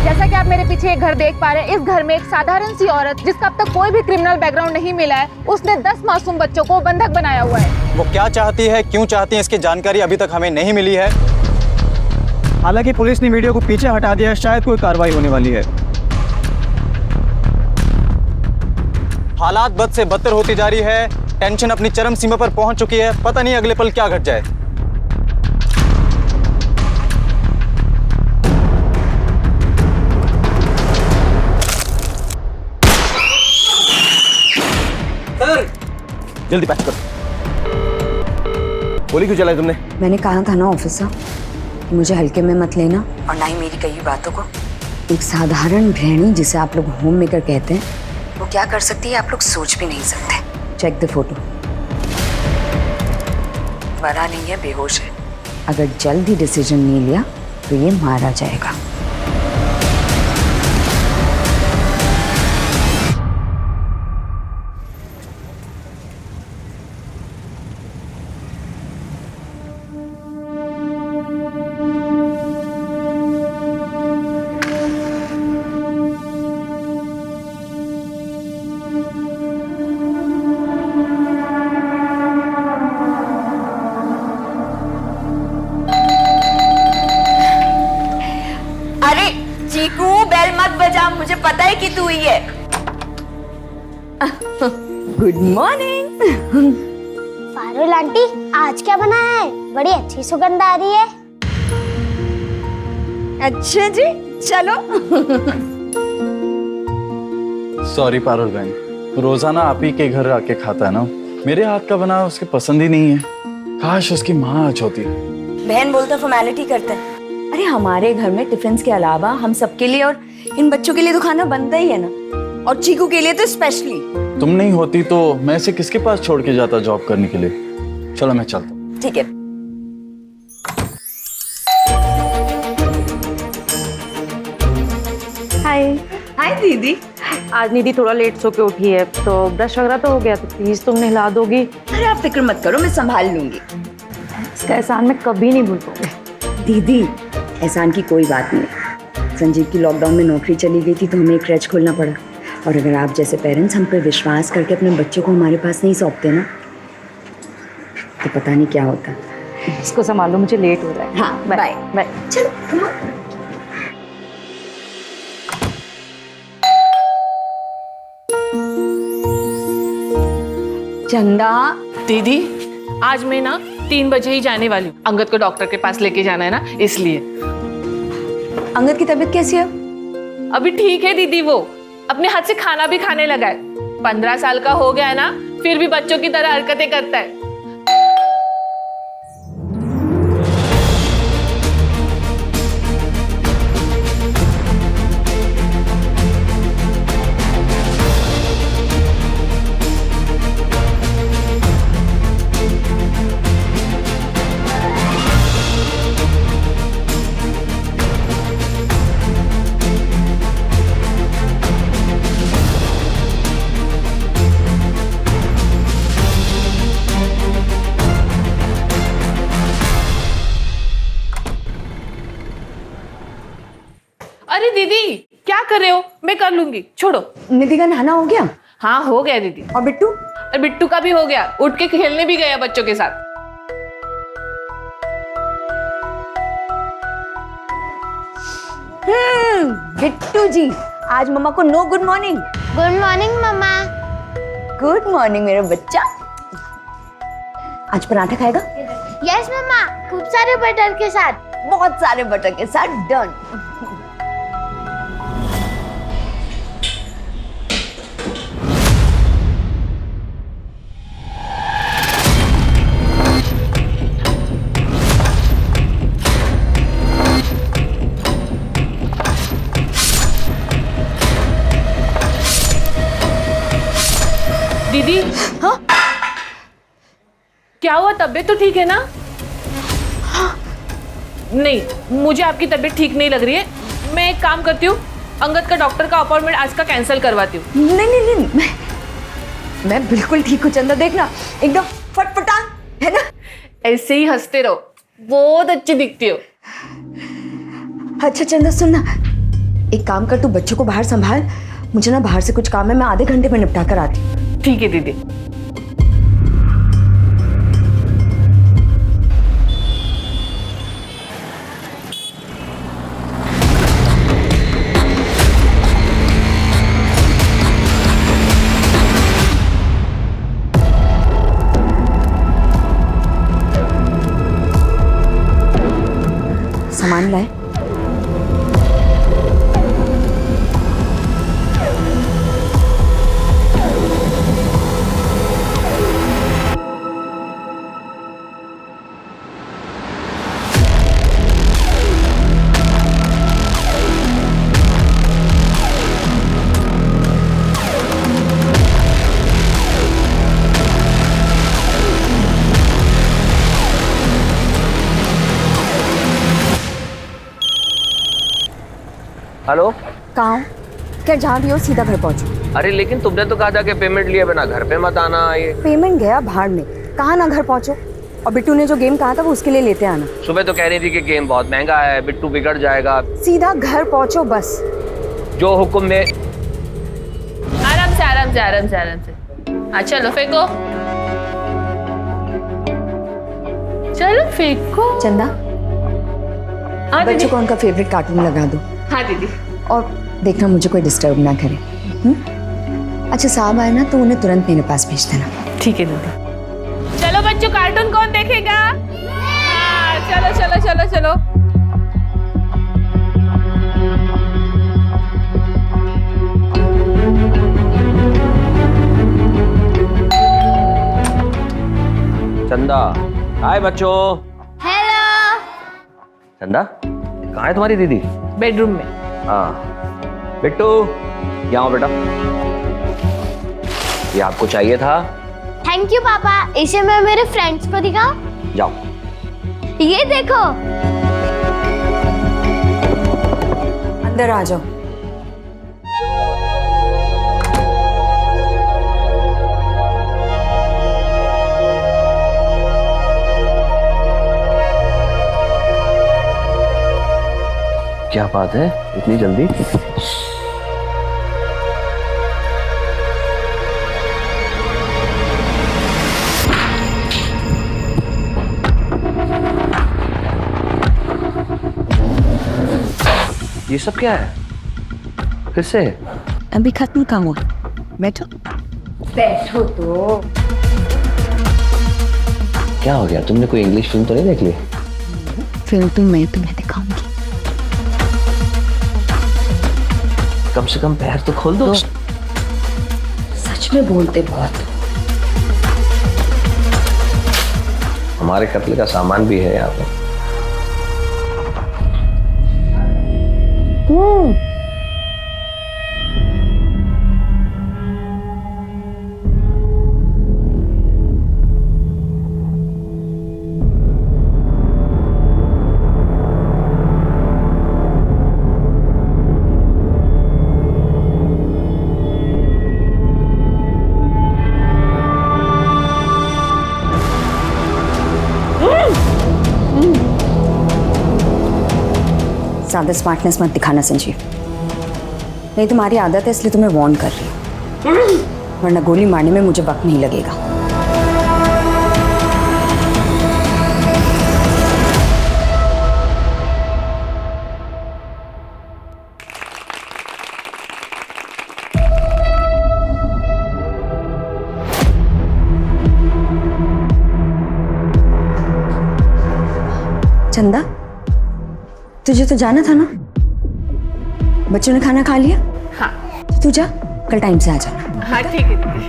जैसा कि आप मेरे पीछे एक घर देख पा रहे हैं, इस घर में एक साधारण सी औरत जिसका अब तक कोई भी क्रिमिनल बैकग्राउंड नहीं मिला है, उसने 10 मासूम बच्चों को बंधक बनाया हुआ है। वो क्या चाहती है, क्यों चाहती है, इसकी जानकारी अभी तक हमें नहीं मिली है। हालांकि पुलिस ने वीडियो को पीछे हटा दिया है, शायद कोई कार्रवाई होने वाली है। हालात बद से बदतर होती जा रही है, टेंशन अपनी चरम सीमा पर पहुंच चुकी है। पता नहीं अगले पल क्या घट जाए। जल्दी पैक करो। गोली क्यों चलाई तुमने? मैंने कहा था ना ऑफिसर कि मुझे हल्के में मत लेना और ना ही मेरी कई बातों को। एक साधारण गृहिणी जिसे आप लोग होम मेकर कहते हैं, वो क्या कर सकती है आप लोग सोच भी नहीं सकते। Check the photo. बड़ा नहीं है, बेहोश है। अगर जल्द ही डिसीजन नहीं लिया तो ये मारा जाएगा। चीकू, बेल मत बजा, मुझे पता है कि तू ही है। Good morning. पारुल आंटी, आज क्या बनाया है? बड़ी अच्छी सुगंध आ रही है। अच्छा जी, चलो। सॉरी पारुल बहन, रोजाना आप ही के घर आके खाता है ना, मेरे हाथ का बना उसके पसंद ही नहीं है। काश उसकी माँ आज होती। बहन बोलता फॉर्मेलिटी करते हैं। अरे हमारे घर में टिफिन के अलावा हम सबके लिए और इन बच्चों के लिए तो खाना बनता ही है ना, और चीकू के लिए तो स्पेशली। तुम नहीं होती तो मैं इसे किसके पास छोड़ के जाता जॉब करने के लिए। चलो मैं चलता हूँ। ठीक है। हाय। हाय दीदी। आज निधि थोड़ा लेट सो के उठी है, तो ब्रश वगैरह तो हो गया, तो प्लीज तुम नहला दोगी। अरे आप फिक्र मत करो, मैं संभाल लूंगी। इसका एहसान मैं कभी नहीं भूल पाऊंगी। दीदी, एहसान की कोई बात नहीं। संजीव की लॉकडाउन में नौकरी चली गई थी तो हमें एक क्रच खोलना पड़ा, और अगर आप जैसे पेरेंट्स हम पे विश्वास करके अपने बच्चों को हमारे पास नहीं सौंपते ना, तो पता नहीं क्या होता। इसको संभालो, मुझे लेट हो रहा है। हाँ, बाय बाय। चलो come on। चंदा दीदी, आज मैं ना 3 बजे ही जाने वाली हूँ। अंगद को डॉक्टर के पास लेके जाना है ना, इसलिए। अंगद की तबीयत कैसी है? अभी ठीक है दीदी, वो अपने हाथ से खाना भी खाने लगा है। 15 साल का हो गया है ना, फिर भी बच्चों की तरह हरकतें करता है। अरे दीदी, क्या कर रहे हो? मैं कर लूंगी, छोड़ो। निधि का नहाना हो गया? हाँ हो गया दीदी। और बिट्टू? और बिट्टू का भी हो गया, उठ के खेलने भी गया बच्चों के साथ। बिट्टू जी, आज मम्मा को no good morning. Good morning मम्मा। गुड मॉर्निंग मेरा बच्चा। आज पराठा खाएगा? यस मम्मा, खूब सारे बटर के साथ। बहुत सारे बटर के साथ। डन। दीदी, हाँ? क्या हुआ? तबीयत तो ठीक है ना? नहीं, मुझे आपकी तबीयत ठीक नहीं लग रही है। मैं एक काम करती हूँ, अंगद का डॉक्टर का अपॉइंटमेंट आज का कैंसिल करवाती हूँ। नहीं नहीं नहीं, मैं बिल्कुल ठीक हूँ चंदा, देखना एकदम फटफटा है ना। ऐसे ही हंसते रहो, बहुत अच्छी दिखती हो। अच्छा चंदा सुनना, एक काम कर, तू बच्चों को बाहर संभाल, मुझे ना बाहर से कुछ काम है, मैं आधे घंटे में निपटा कर आती हूँ। ठीक है दीदी। सामान लाए? हेलो। कहाँ हो? क्या जहाँ भी हो सीधा घर पहुँचो। अरे लेकिन तुमने तो कहा था कि पेमेंट लिए बिना घर पे मत आना। ये पेमेंट गया भाड़ में, कहाँ ना घर पहुँचो। और बिट्टू ने जो गेम कहा था वो उसके लिए लेते आना। सुबह तो कह रही थी कि गेम बहुत महंगा है, बिट्टू बिगड़ जाएगा। सीधा घर पहुँचो बस। जो हुक्म में। आराम से आराम से आराम से आराम से। हाँ चलो फेंको, चलो फेंको। चंदा, हाँ दीदी। बच्चों को उनका फेवरेट कार्टून लगा दो। हाँ दीदी। और देखना मुझे कोई डिस्टर्ब ना करे। अच्छा साहब आए ना तो उन्हें तुरंत मेरे पास भेज देना। ठीक है दीदी। चलो बच्चों, कार्टून कौन देखेगा? हाँ चलो चलो चलो चलो। चंदा, हाय बच्चों। हेलो। चंदा, कहाँ है तुम्हारी दीदी? बेडरूम में। हाँ बिट्टू, यहाँ आओ बेटा। ये आपको चाहिए था। थैंक यू पापा, इसे मैं मेरे फ्रेंड्स को दिखाऊं? जाओ। ये देखो। अंदर आ जाओ। क्या बात है, इतनी जल्दी? ये सब क्या है? फिर से? अभी खत्म काम हुआ। बैठो। बैठो तो। क्या हो गया? तुमने कोई इंग्लिश फिल्म तो नहीं देख ली? फिल्म तो मैं तुम्हें दिखाऊंगी। कम से कम पैर तो खोल दो। सच में बोलते बहुत। हमारे कत्ल का सामान भी है यहाँ पर। ज्यादा स्मार्टनेस मत दिखाना संजीव, नहीं तुम्हारी आदत है इसलिए तुम्हें वार्न कर रही हूँ, वरना गोली मारने में मुझे वक्त नहीं लगेगा। चंदा, तुझे तो जाना था ना? बच्चों ने खाना खा लिया? हाँ। तो तू जा, कल टाइम से आ जाना। हाँ ठीक है दीदी।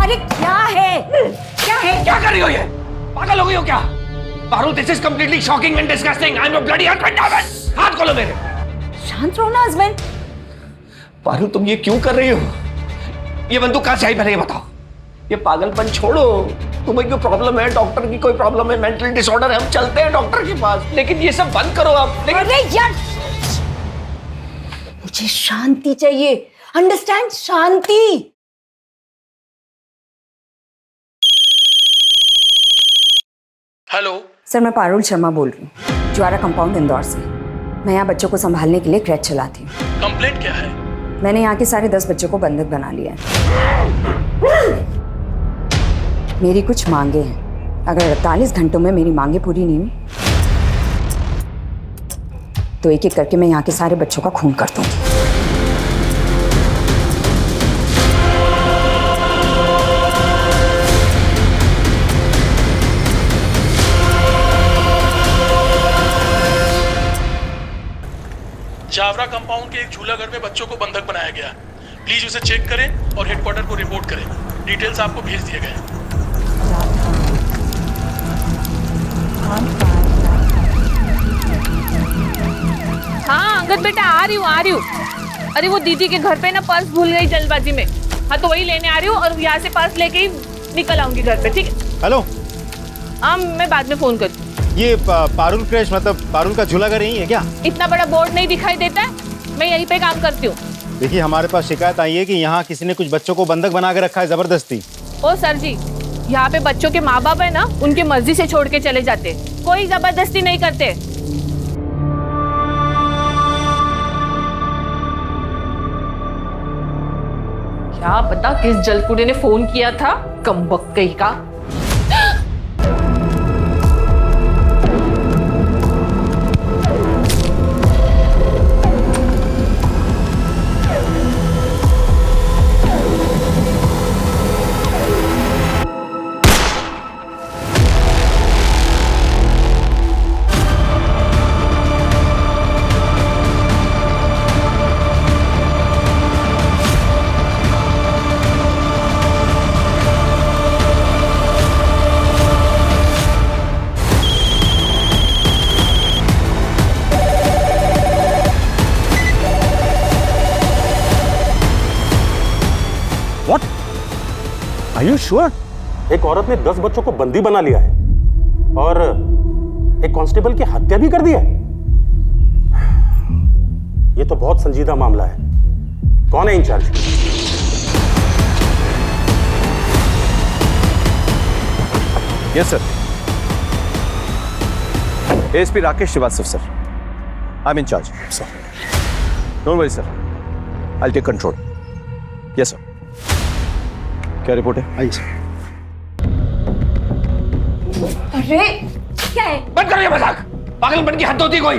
अरे क्या है? क्या है? क्या कर रही हो ये? पागल हो गई हो क्या? Parul, this is completely shocking and disgusting. I am your bloody husband. हाथ खोलो मेरे। शांत रहो ना हस्बैंड। पारुल, तुम ये क्यों कर रही हो? ये बंदूक कहां से आई पहले ये बताओ। ये पागलपन छोड़ो। तुम्हें कोई प्रॉब्लम है, डॉक्टर की कोई प्रॉब्लम है, मेंटल डिसऑर्डर है, हम चलते हैं डॉक्टर के पास, लेकिन ये सब बंद करो आप। अरे यार, मुझे शांति चाहिए, अंडरस्टैंड, शांति। हेलो सर, मैं पारुल शर्मा बोल रही हूँ, ज्वारा कंपाउंड इंदौर से। मैं यहाँ बच्चों को संभालने के लिए क्रैच चलाती हूँ। कंप्लेंट क्या है? मैंने यहाँ के सारे 10 बच्चों को बंधक बना लिया है। मेरी कुछ मांगे हैं, अगर 48 घंटों में मेरी मांगे पूरी नहीं हुई तो एक एक करके मैं यहाँ के सारे बच्चों का खून कर दूंगी। जावरा कंपाउंड के एक झूला घर में बच्चों को बंधक बनाया गया। प्लीज उसे चेक करें और हेडक्वार्टर को रिपोर्ट करें। डिटेल्स आपको भेज दिए गए। हाँ अंगद बेटा, आ रही हूँ। अरे वो दीदी के घर पे ना पर्स भूल गई जल्दबाजी में। हाँ तो वही लेने आ रही हूँ और यहाँ से पर्स लेके ही निकल आऊंगी घर पे, ठीक है? हेलो, हाँ मैं बाद में फोन करती हूँ। ये पारुल क्रैश मतलब पारुल का झूला घर यही है क्या? इतना बड़ा बोर्ड नहीं दिखाई देता है, मैं यहीं पे काम करती हूँ। देखिए, हमारे पास शिकायत आई है कि यहाँ किसी ने कुछ बच्चों को बंधक बना के रखा है जबरदस्ती। ओ सर जी, यहाँ पे बच्चों के माँ बाप है ना, उनकी मर्जी से छोड़ के चले जाते, कोई जबरदस्ती नहीं करते। क्या पता किस जलकुड़े ने फोन किया था, कमबख्त कहीं का। Are you sure? एक औरत ने 10 बच्चों को बंदी बना लिया है और एक कांस्टेबल की हत्या भी कर दी है। ये तो बहुत संजीदा मामला है। कौन है incharge? Yes sir, ASP Rakesh Shrivastava sir. I am incharge sir. Don't worry sir, I will take control. Yes sir. क्या रिपोर्ट है? आइए सर। अरे क्या है? बंद करो ये मजाक। पागलपन की हद होती है कोई।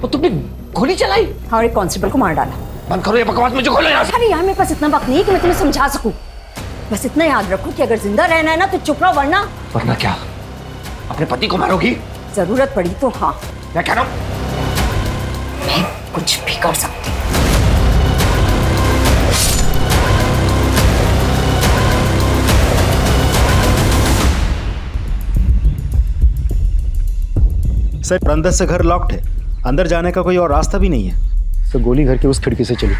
वो तुमने गोली चलाई और एक कांस्टेबल को मार डाला। बंद करो ये बकवास, मुझे खोलो यहाँ से। अरे यार, मेरे पास इतना वक्त नहीं है कि मैं तुम्हें समझा सकूं। बस इतना याद रखो कि अगर जिंदा रहना है ना तो चुप रहो, वरना क्या अपने पति को मारोगी? जरूरत पड़ी तो हाँ, मैं कह रहा हूँ मैं कुछ भी कर सकती हूँ। सर, अंदर से घर लॉक्ड है, अंदर जाने का कोई और रास्ता भी नहीं है। तो गोली घर की उस खिड़की से चली,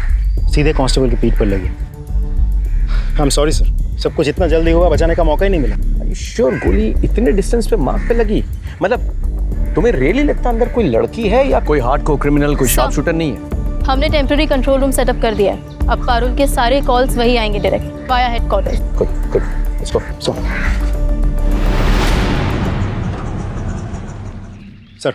सीधे कांस्टेबल की पीठ पर लगी। आई एम सॉरी सर, सब कुछ इतना जल्दी हुआ, बचाने का मौका ही नहीं मिला। श्योर गोली इतने डिस्टेंस पे मार्क पे लगी? मतलब तुम्हें रियली लगता अंदर कोई लड़की है या कोई हार्डकोर क्रिमिनल, कोई शार्प शूटर नहीं है? हमने टेम्पररी कंट्रोल रूम सेटअप कर दिया है। अब पारुल के सारे कॉल्स वही आएंगे direct via headquarter. Good good, let's go. Sir,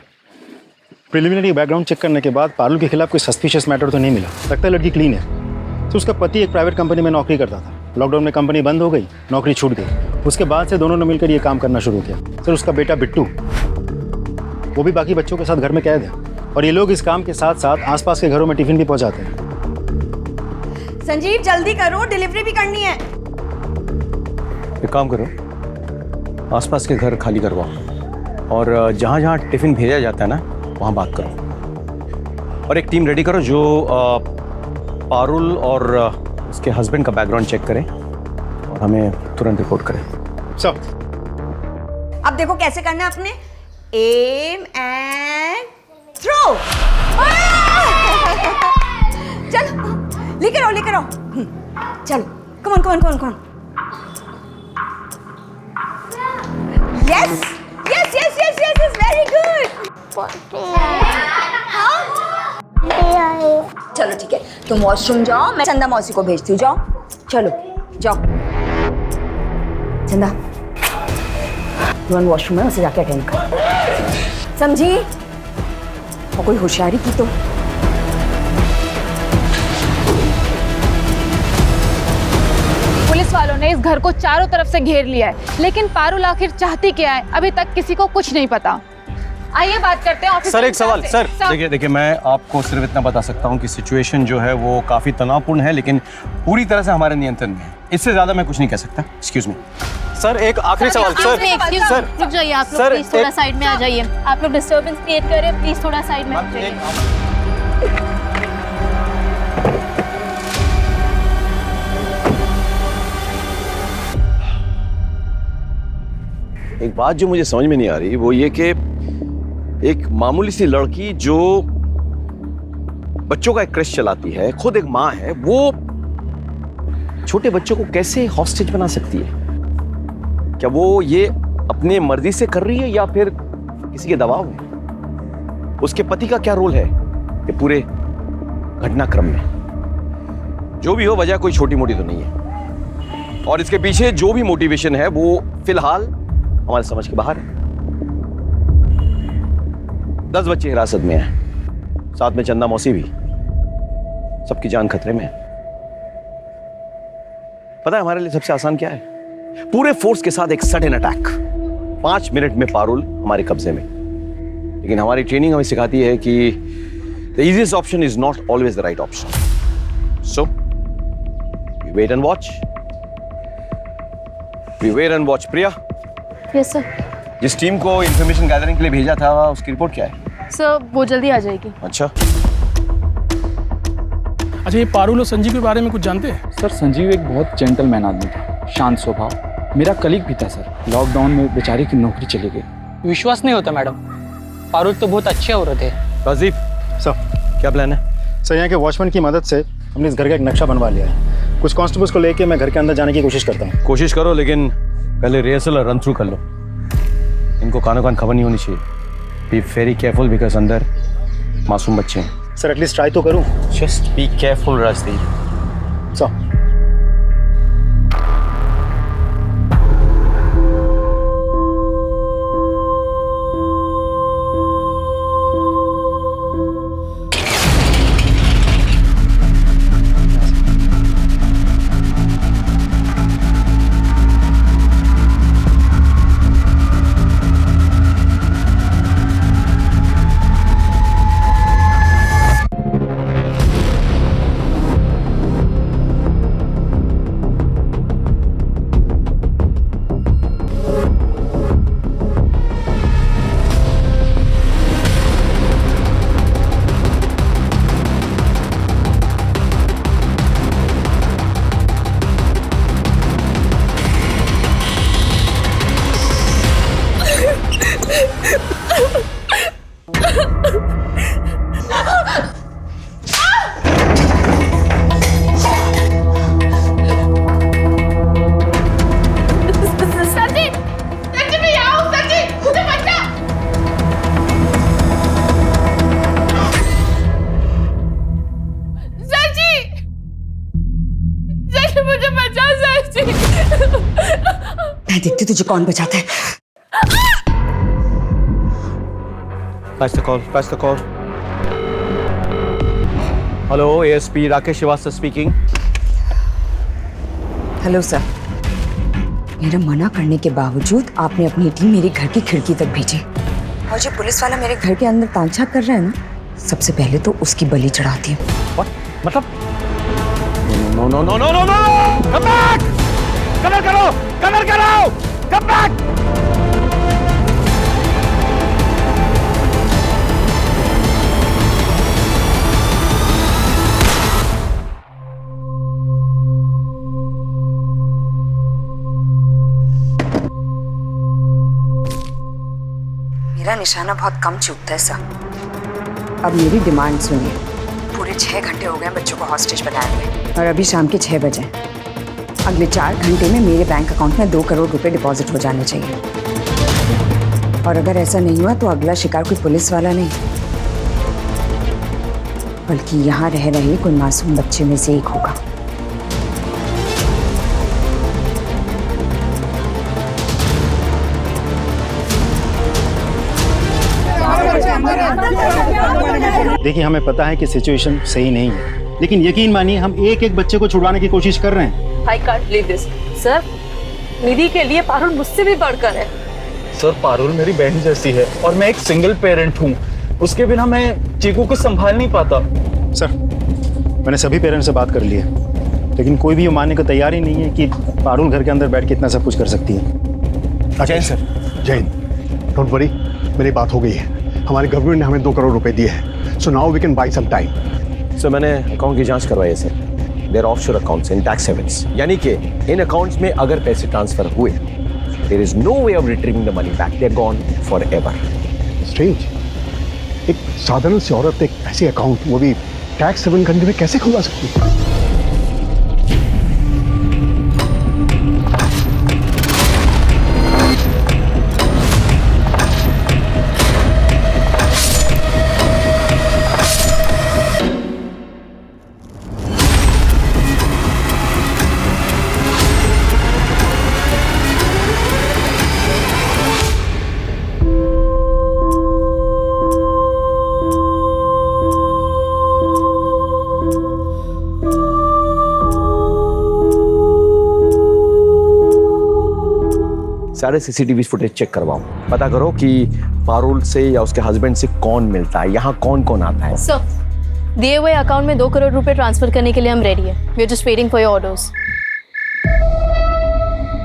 preliminary background check करने के बाद पारुल के खिलाफ कोई सस्पिशियस मैटर तो नहीं मिला। लगता है लड़की क्लीन है। तो उसका पति एक प्राइवेट कंपनी में नौकरी करता था। लॉकडाउन में कंपनी बंद हो गई, नौकरी छूट गई। उसके बाद से दोनों ने मिलकर ये काम करना शुरू किया। सर, उसका बेटा बिट्टू, वो भी बाकी बच्चों के साथ घर में कैद है और ये लोग इस काम के साथ साथ आसपास के घरों में टिफिन भी पहुंचाते हैं। संजीव जल्दी करो, डिलीवरी भी करनी है। एक काम करो, आसपास के घर खाली करवाओ और जहाँ जहाँ टिफिन भेजा जाता है ना, वहाँ बात करो। और एक टीम रेडी करो जो पारुल और उसके हस्बैंड का बैकग्राउंड चेक करें और हमें तुरंत रिपोर्ट करें। सर, अब देखो कैसे करना है आपने। Aim and throw. चलो लेकर आओ, लेकर आओ। चलो, come on come on come on come on. Yes yes yes yes yes very good. चलो ठीक है, तुम वॉशरूम जाओ, मैं चंदा मौसी को भेजती हूँ। जाओ, चलो जाओ। चंदा, तुरंत वॉशरूम है, उसे जाके अटेंड कर, समझी? और कोई होशियारी की तो। पुलिस वालों ने इस घर को चारों तरफ से घेर लिया है, लेकिन पारुल आखिर चाहती क्या है अभी तक किसी को कुछ नहीं पता। आइए बात करते हैं ऑफिसर सर एक सवाल, सर देखिए देखिए मैं आपको सिर्फ इतना बता सकता हूँ कि सिचुएशन जो है वो काफ़ी तनावपूर्ण है, लेकिन पूरी तरह से हमारे नियंत्रण में है। इससे ज़्यादा मैं कुछ नहीं कह सकता। एक्सक्यूज मी सर, एक आखिरी सवाल। सर रुक जाइए आप लोग, सर, प्लीज थोड़ा साइड में आ जाइए। आप लोग डिस्टर्बेंस क्रिएट कर रहे हैं, प्लीज थोड़ा साइड में आ जाइए। एक बात जो मुझे समझ में नहीं आ रही वो ये कि एक मामूली सी लड़की जो बच्चों का एक क्रेश चलाती है, खुद एक माँ है, वो छोटे बच्चों को कैसे हॉस्टेज बना सकती है? क्या वो ये अपने मर्जी से कर रही है या फिर किसी के दबाव में? उसके पति का क्या रोल है ये पूरे घटनाक्रम में? जो भी हो, वजह कोई छोटी मोटी तो नहीं है, और इसके पीछे जो भी मोटिवेशन है वो फिलहाल हमारे समझ के बाहर है। 10 बच्चे हिरासत में हैं, साथ में चंदा मौसी भी। सबकी जान खतरे में है। पता है हमारे लिए सबसे आसान क्या है? पूरे फोर्स के साथ एक सडन अटैक। 5 मिनट में पारुल हमारे कब्जे में। लेकिन हमारी ट्रेनिंग हमें सिखाती है कि the easiest option is not always the right option. So we wait and watch. Priya, yes sir. जिस टीम को इंफॉर्मेशन गैदरिंग के लिए भेजा था उसकी रिपोर्ट क्या है? सर वो जल्दी आ जाएगी। अच्छा, ये पारुल और संजीव के बारे में कुछ जानते हैं? सर संजीव एक बहुत जेंटलमैन आदमी था, शांत स्वभाव, मेरा कलीग भी था सर। लॉकडाउन में बेचारे की नौकरी चली गई। विश्वास नहीं होता मैडम, पारुल तो बहुत अच्छे औरत है। राजीव सर क्या प्लान है? सर यहाँ के वॉचमैन की मदद से हमने इस घर का एक नक्शा बनवा लिया है। कुछ कांस्टेबल्स को लेके मैं घर के अंदर जाने की कोशिश करता हूँ। कोशिश करो, लेकिन पहले रिहर्सल और रन थ्रू कर लो। इनको कानो कान खबर नहीं होनी चाहिए। बी वेरी केयरफुल बिकॉज अंदर मासूम बच्चे हैं। सर एटलीस्ट ट्राई तो करूँ। Just be careful Rajdeep. Sir मैं देखती तुझे कौन बचाता है। Pass the call. Hello, ASP Rakesh Shrivastava speaking. Hello sir, मेरा मना करने के बावजूद आपने अपनी टीम मेरे घर की खिड़की तक भेजी, और जो पुलिस वाला मेरे घर के अंदर तांछाक कर रहा है ना, सबसे पहले तो उसकी बलि चढ़ाती हूँ। मतलब? No! Come back! कवर करो! Come back! मेरा निशाना बहुत कम चूकता है सर। अब मेरी डिमांड सुनिए। पूरे 6 घंटे हो गए बच्चों को हॉस्टेज बनाए हुए, और अभी शाम के 6 बजे। अगले 4 घंटे में मेरे बैंक अकाउंट में 2 करोड़ रुपए डिपॉजिट हो जाने चाहिए। और अगर ऐसा नहीं हुआ तो अगला शिकार कोई पुलिस वाला नहीं, बल्कि यहाँ रह रहे कोई मासूम बच्चे में से एक होगा। देखिए, हमें पता है कि सिचुएशन सही नहीं है, लेकिन यकीन मानिए हम एक एक बच्चे को छुड़वाने की कोशिश कर रहे हैं। I can't believe this sir. Nidhi के लिए पारुल मुझसे भी बढ़कर है। सर, पारुल मेरी बहन जैसी है और मैं एक सिंगल पेरेंट हूँ। उसके बिना मैं चीकू को संभाल नहीं पाता। सर, मैंने सभी पेरेंट्स से बात कर ली है, लेकिन कोई भी ये मानने को तैयार ही नहीं है कि पारुल घर के अंदर बैठ के इतना सब कुछ कर सकती है। Jain sir, Jain, don't worry, मेरी बात हो गई है। हमारे गवर्नमेंट ने हमें 2 करोड़ रुपए दिए हैं, so now we can buy some time. Sir मैंने अकाउंट की जांच करवाई है सर। There offshore accounts in tax havens, यानी कि इन अकाउंट्स में अगर पैसे ट्रांसफर हुए, there is no way of retrieving the money back, they are gone forever. Strange, एक साधारण सी औरत एक ऐसी अकाउंट, वो भी टैक्स हेवन कंट्री में, कैसे खुलवा सकती है? सारे सीसीटीवी फुटेज चेक करवाओ, पता करो कि पारुल से या उसके हस्बैंड से कौन मिलता है, यहाँ कौन कौन आता है। सर, दिए हुए अकाउंट में 2 करोड़ रुपए ट्रांसफर करने के लिए हम रेडी हैं। We are just waiting for your orders.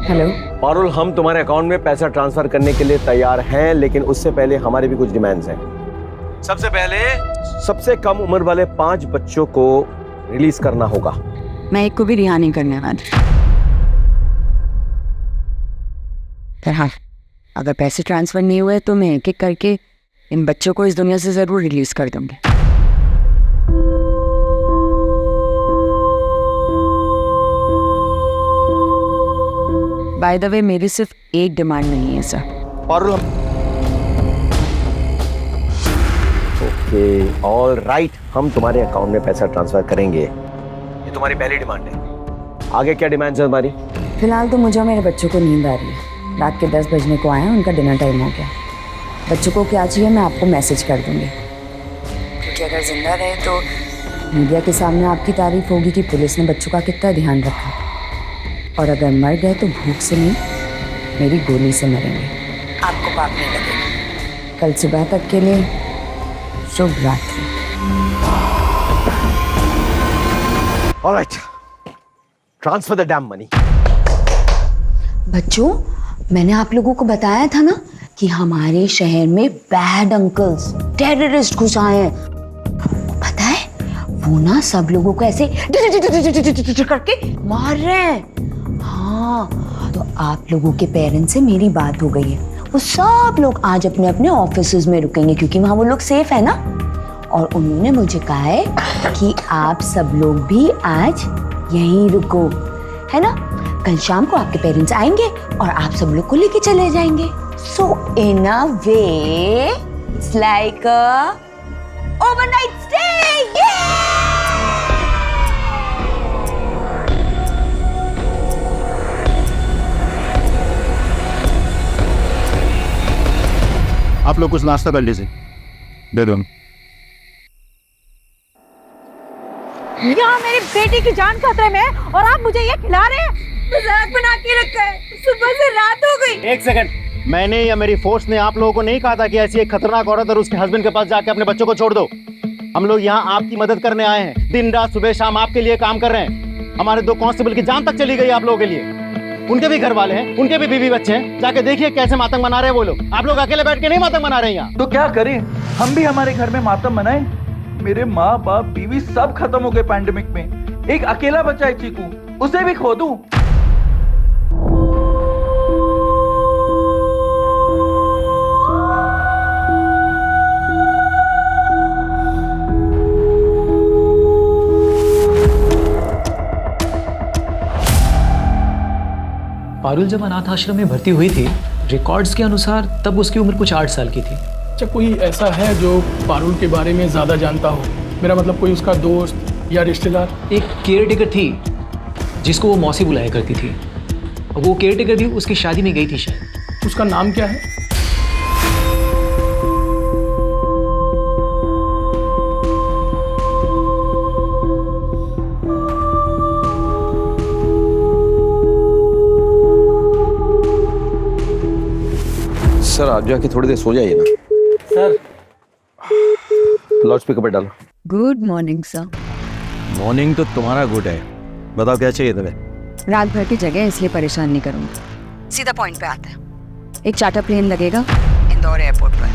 Hello Parul, हम तुम्हारे अकाउंट में पैसा ट्रांसफर करने के लिए तैयार हैं, लेकिन उससे पहले हमारे भी कुछ डिमांड्स हैं। सबसे पहले सबसे कम उम्र वाले 5 बच्चों को रिलीज करना होगा। मैं एक को भी रिहा नहीं करने वाली। पर हाँ, अगर पैसे ट्रांसफर नहीं हुए तो मैं एक एक करके इन बच्चों को इस दुनिया से जरूर रिलीज कर दूंगी। बाय द वे, मेरी सिर्फ एक डिमांड नहीं है sir. Parul, okay, all right, हम तुम्हारे अकाउंट में पैसा ट्रांसफर करेंगे। ये तुम्हारी पहली डिमांड है। आगे क्या डिमांड्स है तुम्हारी? फिलहाल तो मुझे और मेरे बच्चों को नींद आ रही है। रात के 10 बजने को आए हैं, उनका डिनर टाइम हो गया। बच्चों को क्या चाहिए मैं आपको मैसेज कर दूंगी, क्योंकि अगर जिंदा रहे तो मीडिया के सामने आपकी तारीफ होगी कि पुलिस ने बच्चों का कितना ध्यान रखा, और अगर मर गए तो भूख से नहीं, मेरी गोली से मरेंगे। आपको पाप नहीं लगेगा। कल सुबह तक के लिए शुभ रात्रि। Alright, transfer the dam money. बच्चों, मैंने आप लोगों को बताया था ना कि हमारे शहर में बैड अंकल्स, टेररिस्ट घुस आए हैं। पता है, वो ना सब लोगों को ऐसे करके मार रहे हैं। हाँ, तो आप लोगों के पेरेंट्स से मेरी बात हो गई है। वो सब लोग आज अपने अपने ऑफिसेज में रुकेंगे, क्योंकि वहाँ वो लोग सेफ है ना। और उन्होंने मुझे कहा है कि आप सब लोग भी आज यहीं रुको, है ना। कल शाम को आपके पेरेंट्स आएंगे और आप सब लोग को लेके चले जाएंगे। So in a way it's like a overnight stay. आप लोग कुछ नाश्ता कर लीजिए, दे दो। यहाँ मेरी बेटी की जान खतरे में है और आप मुझे ये खिला रहे हैं। मजाक बना के रखा है, सुबह से रात हो गई। एक सेकंड, मैंने या मेरी फोर्स ने आप लोगों को नहीं कहा था कि ऐसी एक खतरनाक औरत और उसके हस्बैंड के पास जाके अपने बच्चों को छोड़ दो। हम लोग यहाँ आपकी मदद करने आए हैं। दिन रात सुबह शाम आपके लिए काम कर रहे हैं। हमारे 2 कांस्टेबल की जान तक चली गई आप लोगों के लिए। उनके भी घर वाले हैं, उनके भी बीवी बच्चे हैं। जाके देखिए कैसे मातम मना रहे हैं वो लोग। आप लोग अकेले बैठ के नहीं मातम मना रहे हैं यहाँ। तो क्या करें, हम भी हमारे घर में मातम मनाएं? मेरे माँ बाप बीवी सब खत्म हो गए पैंडेमिक में। एक अकेला बच्चा है चीकू, उसे भी खो दूं? पारुल जब अनाथ आश्रम में भर्ती हुई थी रिकॉर्ड्स के अनुसार तब उसकी उम्र कुछ 8 साल की थी। अच्छा, कोई ऐसा है जो पारुल के बारे में ज़्यादा जानता हो? मेरा मतलब कोई उसका दोस्त या रिश्तेदार? एक केयर टेकर थी जिसको वो मौसी बुलाया करती थी। वो केयर टेकर भी उसकी शादी में गई थी शायद। उसका नाम क्या है? सर आप जाके थोड़ी देर सो जाइए ना। सर लाउड स्पीकर पे डालो। Good morning sir. मॉर्निंग तो तुम्हारा गुड है, बताओ क्या चाहिए तुम्हें? रात भर की जगह है, इसलिए परेशान नहीं करूंगी। सीधा पॉइंट पे आते हैं। एक चार्टर प्लेन लगेगा इंदौर एयरपोर्ट पर।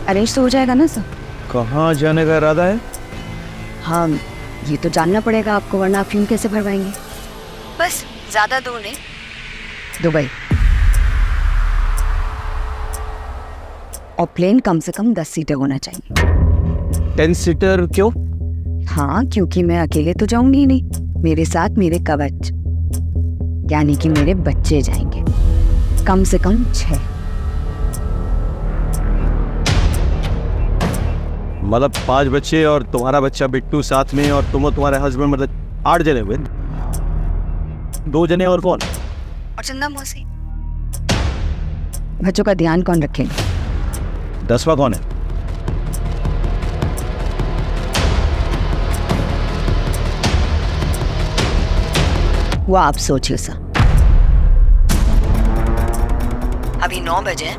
अरेंज तो हो जाएगा ना सर? कहाँ जाने का इरादा है? हाँ, ये तो जानना पड़ेगा आपको, वरना आप फ्यूम कैसे भरवाएंगे? बस ज्यादा दूर नहीं, दुबई। और प्लेन कम से कम 10 सीटर होना चाहिए। 10 सीटर क्यों? हाँ, क्योंकि मैं अकेले तो जाऊंगी ही नहीं, मेरे साथ मेरे कवच यानी कि मेरे बच्चे जाएंगे, कम से कम 6। मतलब 5 बच्चे और तुम्हारा बच्चा बिट्टू साथ में, और तुम और तुम्हारे हस्बैंड, मतलब 8 जने हुए। 2 जने और कौन? और चंदा मौसी। बच्चों का ध्यान कौन रखेगा? 10वां कौन है? वो आप सोचिए सर। अभी 9 बजे,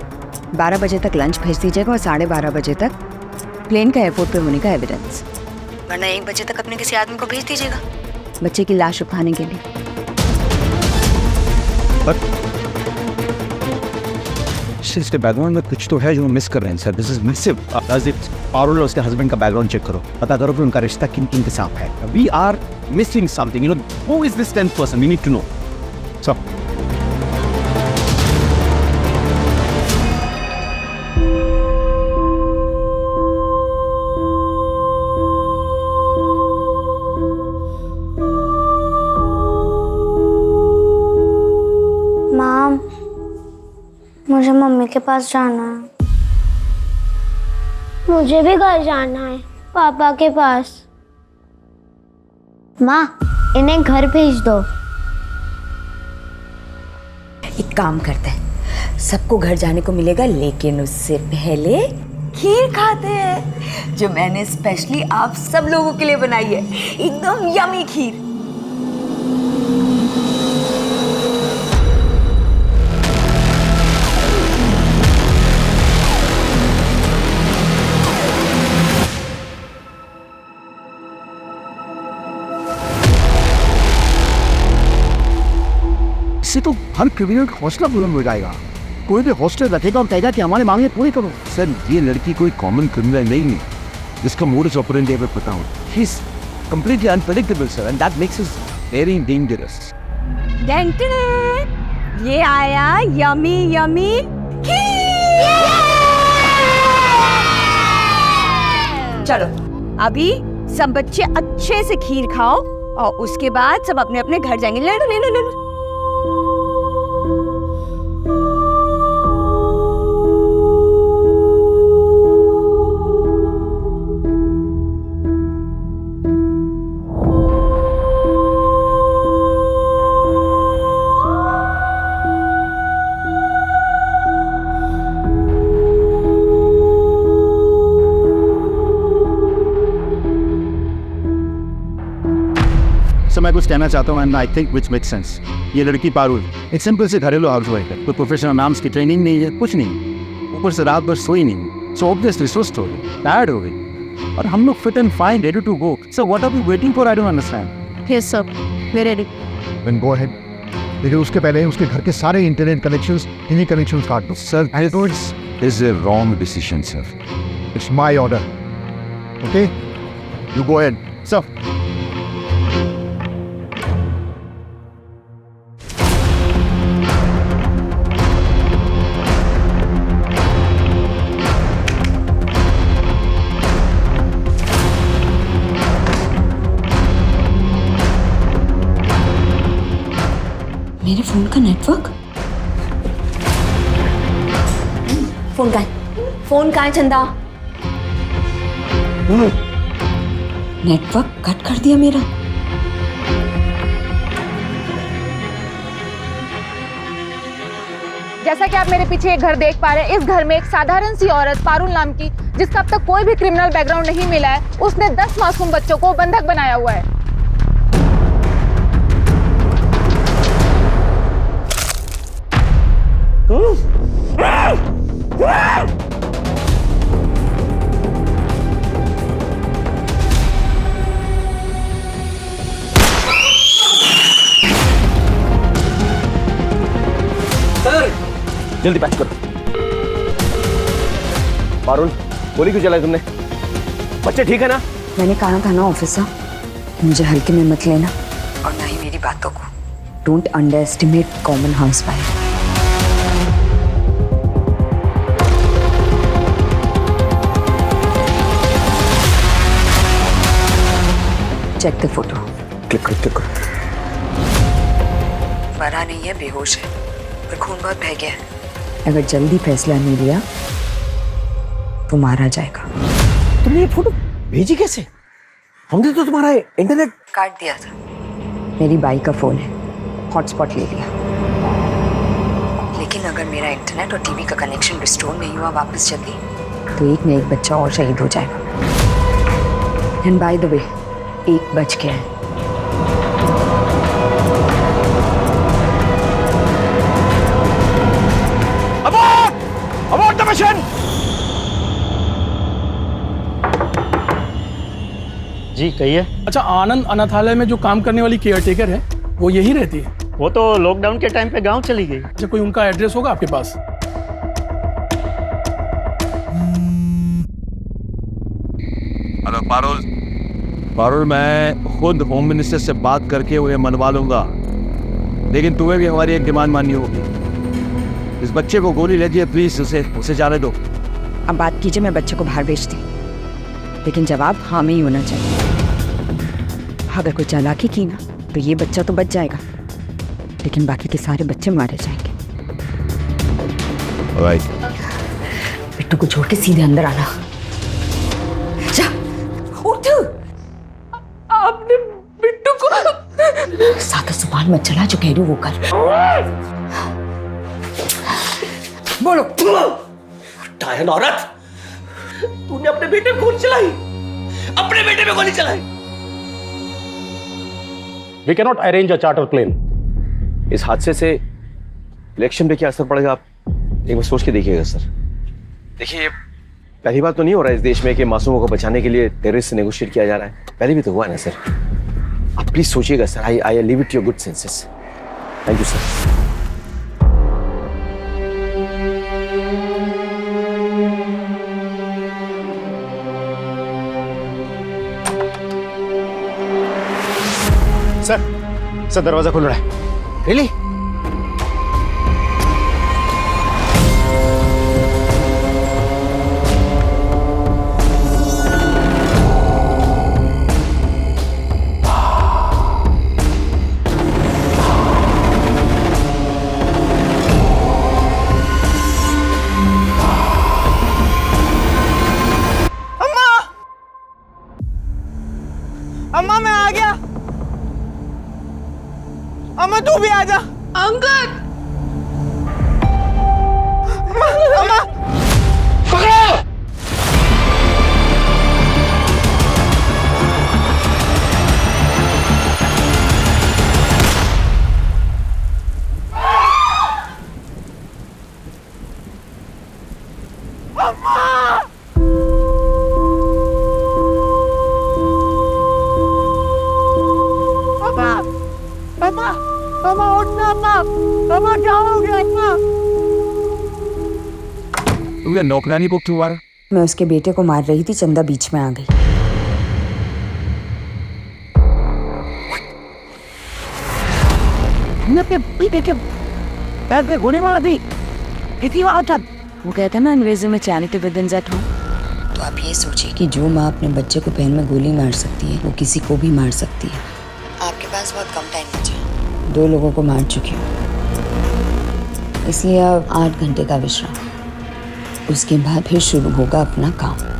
12 बजे तक लंच भेज दीजिएगा और 12:30 बजे तक प्लेन का एयरपोर्ट पे होने का एविडेंस, वरना 1 बजे तक अपने किसी आदमी को भेज दीजिएगा बच्चे की लाश उठाने के लिए। इसके बैकग्राउंड में कुछ तो है जो मिस कर रहे हैं sir. This is massive. Parul और उसके हस्बैंड का बैकग्राउंड चेक करो, पता करो कि उनका रिश्ता किन किन के साथ है। We are missing something, you know. Who is this 10th person? We need to know. Sir ma'am, मुझे मम्मी के पास जाना है। मुझे भी घर जाना है, पापा के पास। माँ, इन्हें घर भेज दो। एक काम करते हैं, सबको घर जाने को मिलेगा, लेकिन उससे पहले खीर खाते हैं जो मैंने स्पेशली आप सब लोगों के लिए बनाई है। एकदम यमी खीर। इससे तो हर क्रिमिनल का हौसला बुलंद हो जाएगा। कोई भी हॉस्टल रखेगा और कहेगा कि हमारे मांगे पूरी करो। सर ये लड़की कोई कॉमन क्रिमिनल नहीं है जिसका मोडस ऑपरेंडी हमें पता हो। He is completely unpredictable sir, and that makes us very dangerous. ये आया यमी यमी चलो अभी सब बच्चे अच्छे से खीर खाओ और उसके बाद सब अपने अपने घर जाएंगे। ले लो ले लो ले लो। सर मैं कुछ कहना चाहता हूँ, and I think which makes sense. ये लड़की पारुल एक सिंपल से घरेलू हाउस वाइफ है, कोई प्रोफेशनल नाम्स की ट्रेनिंग नहीं है, कुछ नहीं। ऊपर से रात भर सोई नहीं, सो ऑब्वियसली सुस्त हो गई, टायर्ड हो गई, और हम लोग fit and fine, ready to go. Sir what are we waiting for? I don't understand. Yes sir, we ready. Then go ahead, लेकिन उसके पहले उसके घर के सारे इंटरनेट कनेक्शंस, टीवी कनेक्शंस काट दो। Sir I know it's a wrong decision sir. It's my order, okay? You go ahead sir. मेरे फोन का नेटवर्क? फोन का है? फोन का है चंदा? नेटवर्क कट कर दिया मेरा। जैसा कि आप मेरे पीछे एक घर देख पा रहे हैं, इस घर में एक साधारण सी औरत पारुल नाम की, जिसका अब तक कोई भी क्रिमिनल बैकग्राउंड नहीं मिला है, उसने 10 मासूम बच्चों को बंधक बनाया हुआ है। जल्दी पैच करो। पारुल, गोली क्यों चलाई तुमने? बच्चे ठीक है ना? मैंने कहा था ना ऑफिसर, मुझे हल्के में मत लेना और ना ही मेरी बातों को। Don't underestimate common housewife. Check the photo. Click करो। मरा नहीं है, बेहोश है, पर खून बहुत बह गया है। अगर जल्दी फैसला नहीं लिया तो मारा जाएगा। तुमने ये फोटो भेजी कैसे? हमने तो तुम्हारा इंटरनेट काट दिया था। मेरी बाई का फोन है, हॉटस्पॉट ले लिया। लेकिन अगर मेरा इंटरनेट और टीवी का कनेक्शन रिस्टोर नहीं हुआ वापस जल्दी, तो एक न एक बच्चा और शहीद हो जाएगा। एंड बाय द वे, 1 बज गया है। Abort the mission! जी कहिए। अच्छा, आनंद अनाथालय में जो काम करने वाली केयरटेकर है, वो यही रहती है? वो तो लॉकडाउन के टाइम पे गांव चली गई। अच्छा, कोई उनका एड्रेस होगा आपके पास? हेलो पारुल, मैं खुद होम मिनिस्टर से बात करके उन्हें मनवा लूंगा, लेकिन तुम्हें भी हमारी एक डिमांड माननी होगी। इस बच्चे को गोली लगी है, प्लीज उसे जाने दो। अब बात कीजिए, मैं बच्चे को बाहर भेजती, लेकिन जवाब हाँ में ही होना चाहिए। अगर कोई चालाकी की ना तो ये बच्चा तो बच जाएगा, लेकिन बाकी के सारे बच्चे मारे जाएंगे। बिट्टू को छोड़ के सीधे अंदर आना। जा, उठ। आपने बिट्टू को सादा जुबान मत चला, जो कह रही हूँ वो कर। बोलो। डायन औरत, तूने अपने बेटे पे गोली चलाई, अपने बेटे पे गोली चलाई। We cannot arrange a charter plane. इस हादसे से इलेक्शन पे क्या असर पड़ेगा, आप एक बार सोच के देखिएगा सर। देखिए, पहली बार तो नहीं हो रहा है इस देश में कि मासूमों को बचाने के लिए टेररिस्ट से नेगोशिएट किया जा रहा है। पहले भी तो हुआ है ना सर। आप प्लीज सोचिएगा sir. I leave it to your good senses. Thank you sir. Sir दरवाजा खुल रहा है। Really? अम्मा मैं आ गया। अम्मा तू भी आजा। अंकल, अम्मा पकड़ो। अम्मा उठना। अम्मा क्या हो गया अम्मा? तुमने नौकरानी बुक क्यों मारा? मैं उसके बेटे को मार रही थी, चंदा बीच में आ गई। पैर पे गोली मार दी। कितनी बार था? वो कहता है ना अंग्रेजी में चैरिटी विदिन एट होम। तो आप ये सोचिए कि जो माँ अपने बच्चे को पैर में गोली मार सकती है, वो किसी को भी मार सकती है। आपके पास बहुत कम टाइम बचा है। 2 लोगों को मार चुकी हूँ। इसलिए अब 8 घंटे का विश्राम, उसके बाद फिर शुरू होगा अपना काम।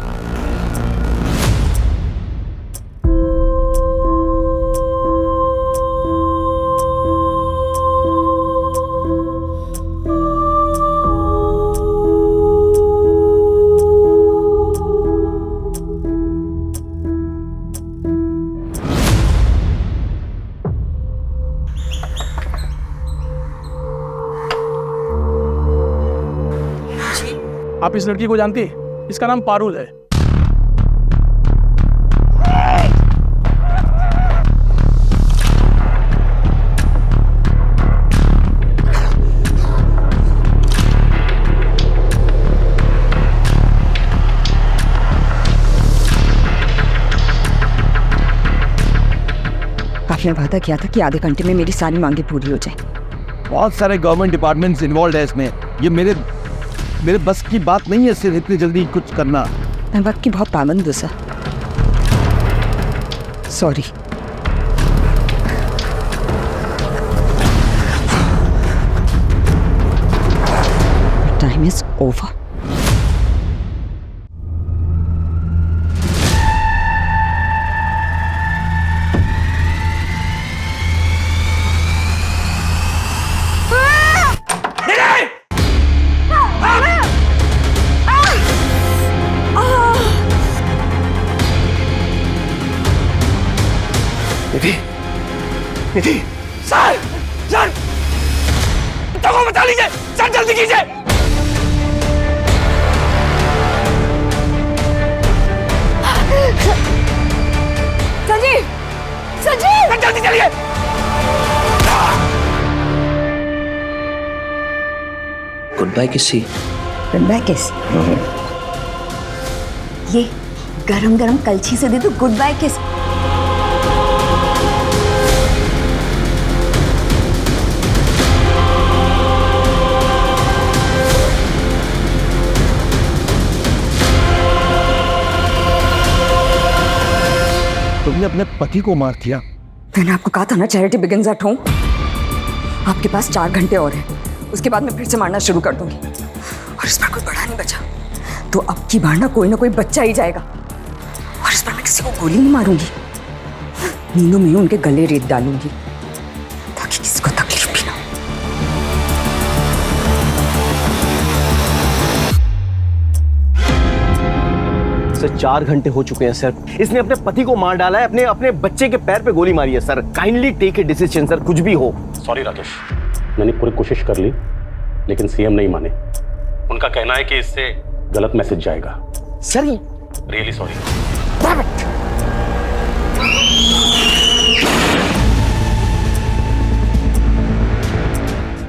आप इस लड़की को जानती है? इसका नाम पारुल है। आपने वादा किया था कि आधे घंटे में मेरी सारी मांगे पूरी हो जाए। बहुत सारे गवर्नमेंट डिपार्टमेंट्स इन्वॉल्व है इसमें। ये मेरे बस की बात नहीं है सिर्फ इतनी जल्दी कुछ करना। मैं वक्त की बहुत पाबंद हूँ sir, sorry. Time is over. Nidhi, sir को बचा लीजिए सर, जल्दी कीजिए। संजीव, संजीव, जल्दी चलिए। गुड बाय किसी। गुड बाय किस? ये गरम गरम कलछी से दे दो गुड बाय किस। तुमने अपने पति को मार दिया। मैंने आपको कहा था ना, चैरिटी बिगिंस एट होम। आपके पास 4 घंटे और हैं, उसके बाद मैं फिर से मारना शुरू कर दूंगी। और इस बार कोई बड़ा नहीं बचा, तो अब की बार ना कोई बच्चा ही जाएगा। और इस बार मैं किसी को गोली नहीं मारूंगी, नींदों में उनके गले रेत डालूंगी ताकि किसी को तकलीफ भी ना हो। सर 4 घंटे हो चुके हैं सर। इसने अपने पति को मार डाला है, अपने बच्चे के पैर पे गोली मारी है sir. Kindly take a decision sir, कुछ भी हो। सॉरी राकेश, मैंने पूरी कोशिश कर ली लेकिन सीएम नहीं माने। उनका कहना है कि इससे गलत मैसेज जाएगा। Sir really sorry.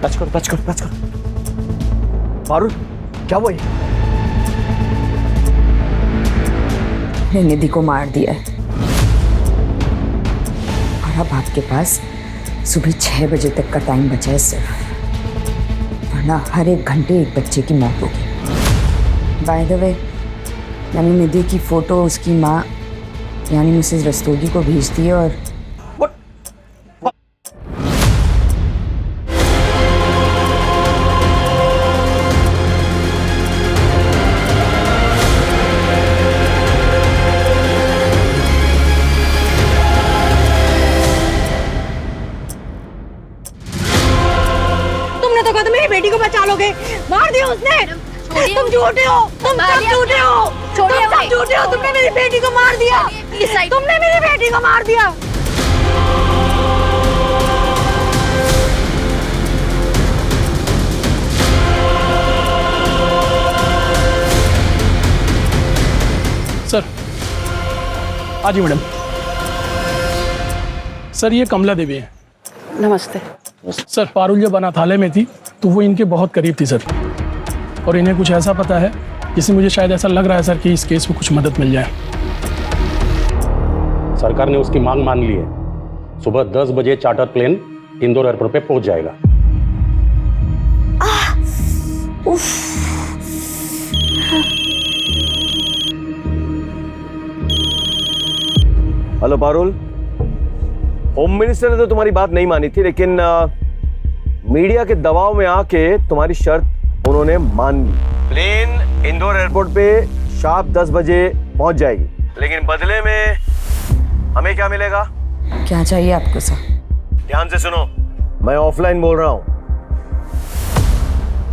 टच करो। पारुल, क्या हुआ ये? निधि को मार दिया है और अब आपके पास सुबह 6 बजे तक का टाइम बचा है सिर्फ, वरना हर 1 घंटे एक बच्चे की मौत होगी। बाय द वे, मैंने निधि की फोटो उसकी माँ यानी मिसेज रस्तोगी को भेज दी है। और बेटी को बचा लोगे, मार दिया उसने। तुम झूठे हो, तुम सब झूठे हो, तुम सब झूठे हो। तुमने मेरी बेटी को मार दिया, तुमने मेरी बेटी को मार दिया। सर आजी मैडम। सर ये कमला देवी है। नमस्ते सर। पारुल जब अनाथालय में थी तो वो इनके बहुत करीब थी सर, और इन्हें कुछ ऐसा पता है जिससे मुझे शायद ऐसा लग रहा है सर कि इस केस में कुछ मदद मिल जाए। सरकार ने उसकी मांग मान ली है। सुबह 10 बजे चार्टर प्लेन इंदौर एयरपोर्ट पे पहुंच जाएगा। हेलो पारुल, होम मिनिस्टर ने तो तुम्हारी बात नहीं मानी थी, लेकिन मीडिया के दबाव में आके तुम्हारी शर्त उन्होंने मान ली। प्लेन इंदौर एयरपोर्ट पे शार्प 10 बजे पहुंच जाएगी, लेकिन बदले में हमें क्या मिलेगा? क्या चाहिए आपको सर? ध्यान से सुनो, मैं ऑफलाइन बोल रहा हूं।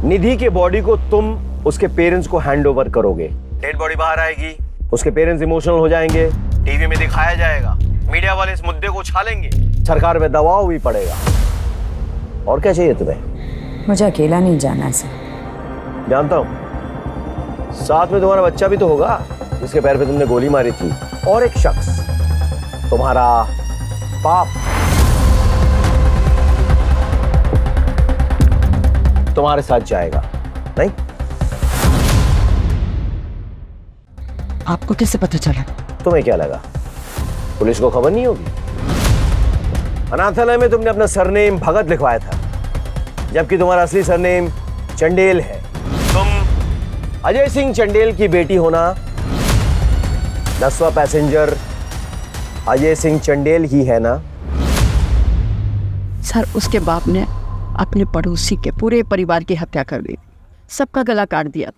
निधि के बॉडी को तुम उसके पेरेंट्स को हैंड ओवर करोगे। डेड बॉडी बाहर आएगी, उसके पेरेंट्स इमोशनल हो जाएंगे, टीवी में दिखाया जाएगा, मीडिया वाले इस मुद्दे को उछालेंगे, सरकार में दबाव भी पड़ेगा। और क्या चाहिए तुम्हें? मुझे अकेला नहीं जाना है सर। जानता हूं, साथ में तुम्हारा बच्चा भी तो होगा जिसके पैर पे तुमने गोली मारी थी, और एक शख्स, तुम्हारा बाप, तुम्हारे साथ जाएगा। नहीं? आपको कैसे पता चला? तुम्हें क्या लगा पुलिस को खबर नहीं होगी? अनाथालय में तुमने अपना सरनेम भगत लिखवाया था, जबकि तुम्हारा असली सरनेम चंडेल है। तुम अजय सिंह चंडेल की बेटी होना, 10वां पैसेंजर अजय सिंह चंडेल ही है ना? सर, उसके बाप ने अपने पड़ोसी के पूरे परिवार की हत्या कर दी, सबका गला काट दिया।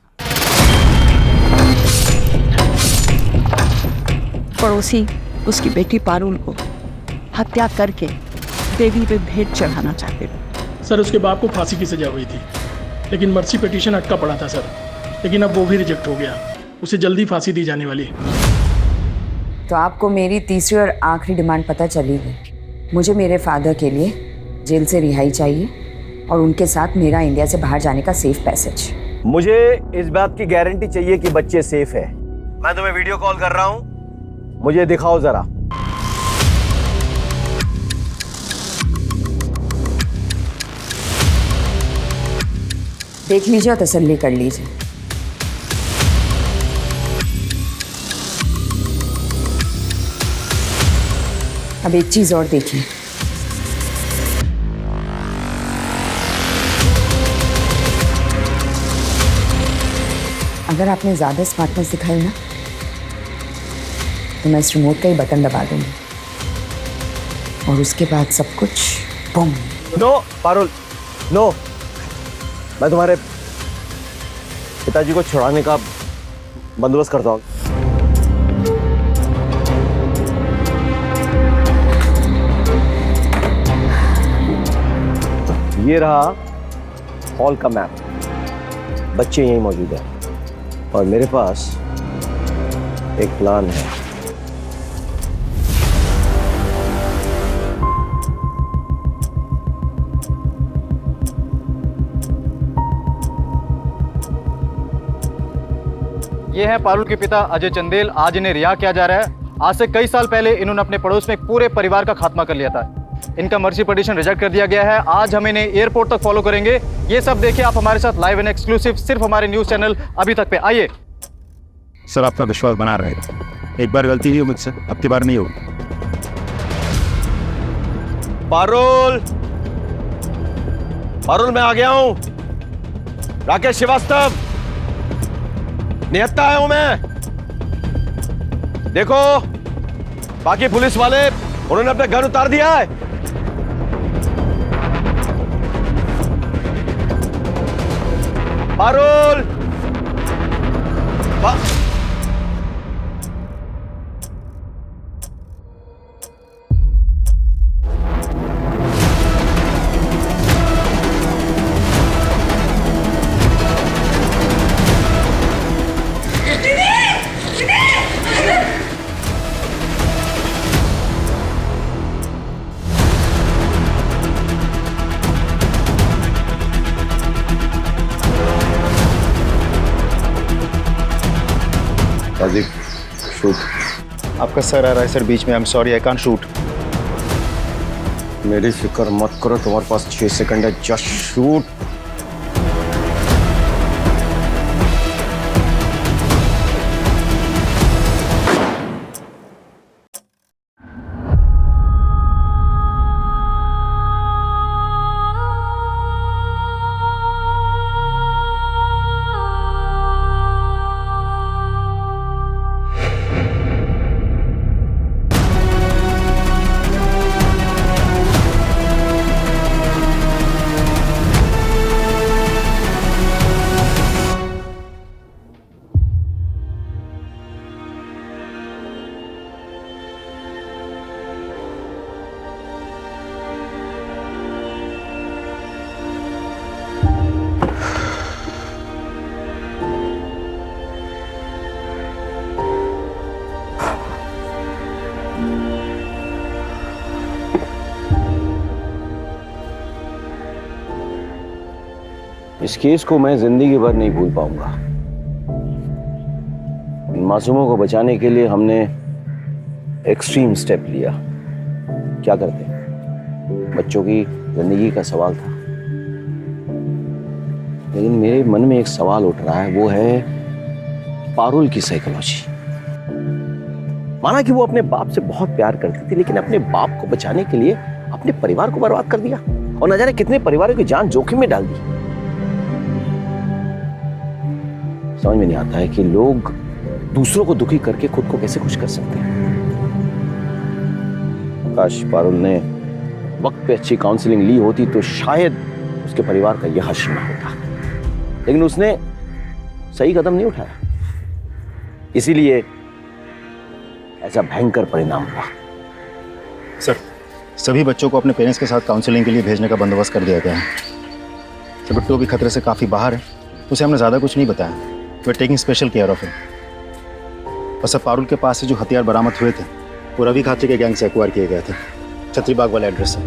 पड़ोसी उसकी बेटी पारुल को हत्या करके देवी पे भेंट चढ़ाना चाहते थे। सर, उसके बाप को फांसी की सजा हुई थी, लेकिन मर्सी पिटीशन अटका पड़ा था सर, लेकिन अब वो भी रिजेक्ट हो गया। उसे जल्दी फांसी दी जाने वाली है। तो आपको मेरी तीसरी और आखिरी डिमांड पता चली है। मुझे मेरे फादर के लिए जेल से रिहाई चाहिए और उनके साथ मेरा इंडिया से बाहर जाने का सेफ पैसेज। मुझे इस बात की गारंटी चाहिए कि बच्चे सेफ है। मैं तुम्हें वीडियो कॉल कर रहा हूं, मुझे दिखाओ जरा। देख लीजिए और तसल्ली कर लीजिए। अब एक चीज और देखिए, अगर आपने ज्यादा स्मार्टनेस दिखाई ना, तो मैं इस रिमोट का ही बटन दबा दूंगी और उसके बाद सब कुछ बूम। No Parul, no. मैं तुम्हारे पिताजी को छुड़ाने का बंदोबस्त करता हूँ। ये रहा हॉल का मैप। बच्चे यहीं मौजूद हैं और मेरे पास एक प्लान है। ये है पारुल के पिता अजय चंदेल। आज इन्हें रिहा किया जा रहा है। आज से कई साल पहले इन्होंने अपने पड़ोस में एक पूरे परिवार का खात्मा कर लिया था। इनका मर्सी पिटीशन रिजेक्ट कर दिया गया है। आज हम इन्हें एयरपोर्ट तक फॉलो करेंगे। ये सब देखिए आप हमारे साथ लाइव एंड एक्सक्लूसिव सिर्फ हमारे न्यूज चैनल अभी तक पे। आइए। सर, आपका विश्वास बना रहेगा। एक बार गलती हुई मुझसे, अब की बार नहीं होगी। पारुल, पारुल मैं आ गया हूं। राकेश श्रीवास्तव, निहत्ता आया हूं मैं। देखो, बाकी पुलिस वाले उन्होंने अपने गन उतार दिया है। पारुल, शूट। आपका सर आ रहा है सर बीच में। I am sorry, I can't shoot. मेरी फिक्र मत करो, तुम्हारे पास 6 सेकंड है। Just shoot. इस केस को मैं जिंदगी भर नहीं भूल पाऊंगा। इन मासूमों को बचाने के लिए हमने एक्सट्रीम स्टेप लिया। क्या करते, बच्चों की जिंदगी का सवाल था, लेकिन मेरे मन में एक सवाल उठ रहा है, वो है पारुल की साइकोलॉजी। माना कि वो अपने बाप से बहुत प्यार करती थी, लेकिन अपने बाप को बचाने के लिए अपने परिवार को बर्बाद कर दिया और न जाने कितने परिवारों की जान जोखिम में डाल दी। समझ में नहीं आता है कि लोग दूसरों को दुखी करके खुद को कैसे खुश कर सकते हैं। काश पारुल ने वक्त पे अच्छी काउंसलिंग ली होती तो शायद उसके परिवार का यह हश्र न होता, लेकिन उसने सही कदम नहीं उठाया, इसीलिए ऐसा भयंकर परिणाम हुआ। सर, सभी बच्चों को अपने पेरेंट्स के साथ काउंसलिंग के लिए भेजने का बंदोबस्त कर दिया गया है। सर, बिट्टू भी खतरे से काफ़ी बाहर है, उसे हमने ज़्यादा कुछ नहीं बताया। We are taking special care of him. और सर, पारुल के पास से जो हथियार बरामद हुए थे वो रवि खात्री के गैंग से एक्वायर किए गए थे। छतरीबाग वाला एड्रेस है।